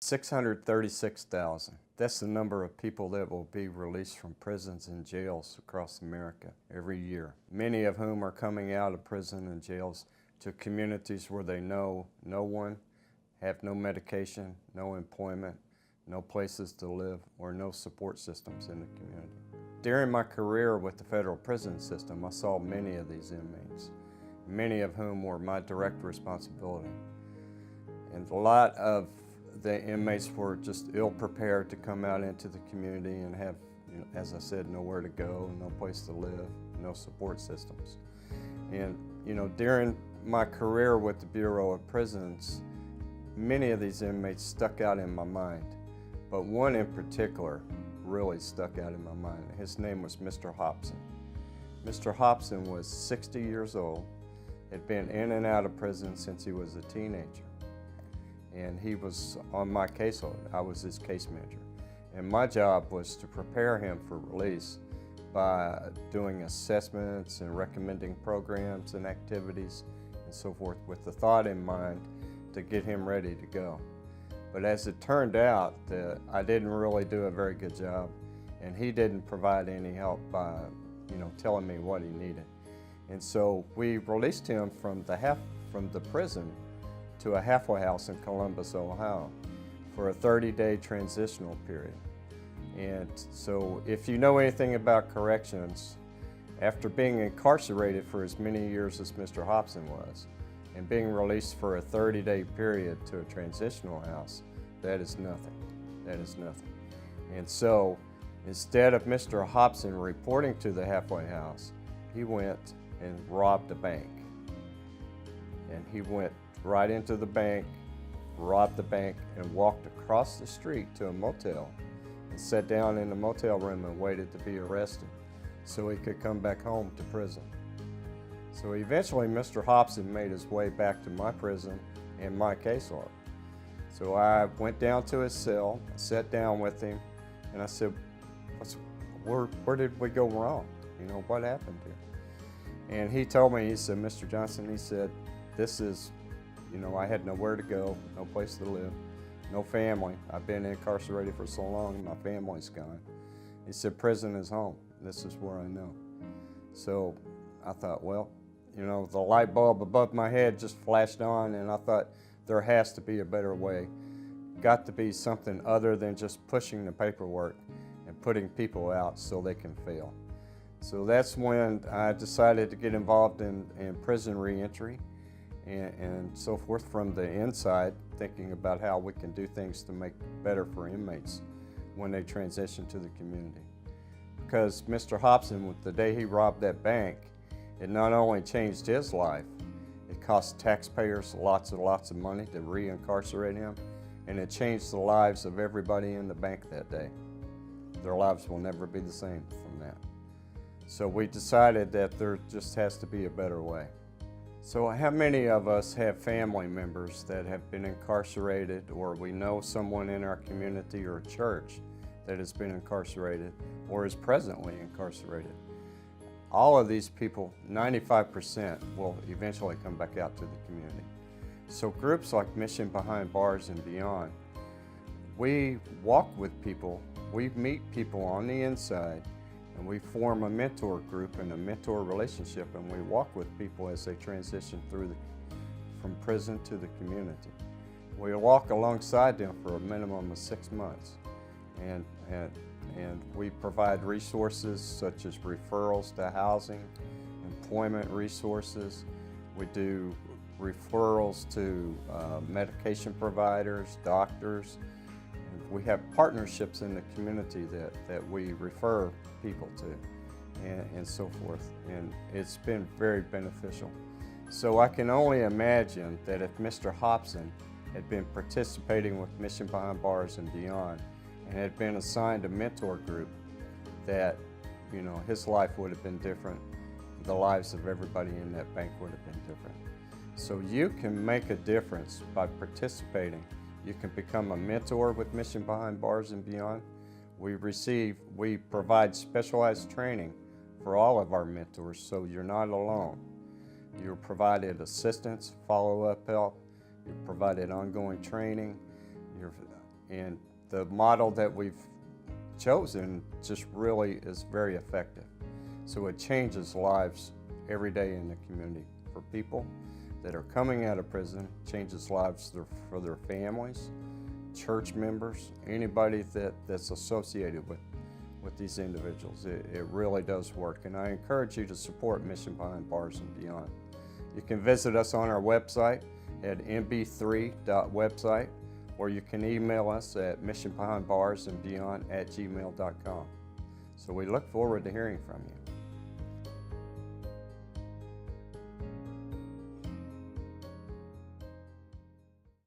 636,000. That's the number of people that will be released from prisons and jails across America every year, many of whom are coming out of prison and jails to communities where they know no one, have no medication, no employment, no places to live, or no support systems in the community. During my career with the federal prison system, I saw many of these inmates, many of whom were my direct responsibility. And a lot of the inmates were just ill-prepared to come out into the community and have, as I said, nowhere to go, no place to live, no support systems. And during my career with the Bureau of Prisons, many of these inmates stuck out in my mind, but one in particular really stuck out in my mind. His name was Mr. Hobson. Mr. Hobson was 60 years old, had been in and out of prison since he was a teenager. And he was on my caseload. I was his case manager. And my job was to prepare him for release by doing assessments and recommending programs and activities and so forth, with the thought in mind to get him ready to go. But as it turned out, I didn't really do a very good job, and he didn't provide any help by telling me what he needed. And so we released him from the prison to a halfway house in Columbus, Ohio, for a 30-day transitional period. And so if you know anything about corrections, after being incarcerated for as many years as Mr. Hobson was, and being released for a 30-day period to a transitional house, that is nothing. That is nothing. And so instead of Mr. Hobson reporting to the halfway house, he went and robbed a bank. And he went right into the bank, robbed the bank, and walked across the street to a motel and sat down in the motel room and waited to be arrested so he could come back home to prison. So eventually Mr. Hobson made his way back to my prison and my caseload. So I went down to his cell, I sat down with him, and I said, where did we go wrong? What happened here? And he told me, he said, Mr. Johnson, he said, this is, I had nowhere to go, no place to live, no family. I've been incarcerated for so long, my family's gone. He said, prison is home. This is where I know. So I thought, well, the light bulb above my head just flashed on, and I thought, there has to be a better way. Got to be something other than just pushing the paperwork and putting people out so they can fail. So that's when I decided to get involved in prison reentry and so forth from the inside, thinking about how we can do things to make better for inmates when they transition to the community. Because Mr. Hobson, the day he robbed that bank, it not only changed his life, it cost taxpayers lots of money to re-incarcerate him, and it changed the lives of everybody in the bank that day. Their lives will never be the same from that. So we decided that there just has to be a better way. So how many of us have family members that have been incarcerated, or we know someone in our community or church that has been incarcerated or is presently incarcerated? All of these people, 95%, will eventually come back out to the community. So groups like Mission Behind Bars and Beyond, we walk with people, we meet people on the inside, and we form a mentor group and a mentor relationship, and we walk with people as they transition from prison to the community. We walk alongside them for a minimum of 6 months, and we provide resources such as referrals to housing, employment resources. We do referrals to medication providers, doctors. And we have partnerships in the community that we refer people to and so forth. And it's been very beneficial. So I can only imagine that if Mr. Hobson had been participating with Mission Behind Bars and Beyond, and had been assigned a mentor group, that his life would have been different. The lives of everybody in that bank would have been different. So you can make a difference by participating. You can become a mentor with Mission Behind Bars and Beyond. We provide specialized training for all of our mentors, so you're not alone. You're provided assistance, follow-up help, you're provided ongoing training, you're And the model that we've chosen just really is very effective. So it changes lives every day in the community for people that are coming out of prison, changes lives for their families, church members, anybody that's associated with these individuals. It really does work, and I encourage you to support Mission Behind Bars and Beyond. You can visit us on our website at mb3.website, or you can email us at missionbehindbarsandbeyond@gmail.com. So we look forward to hearing from you.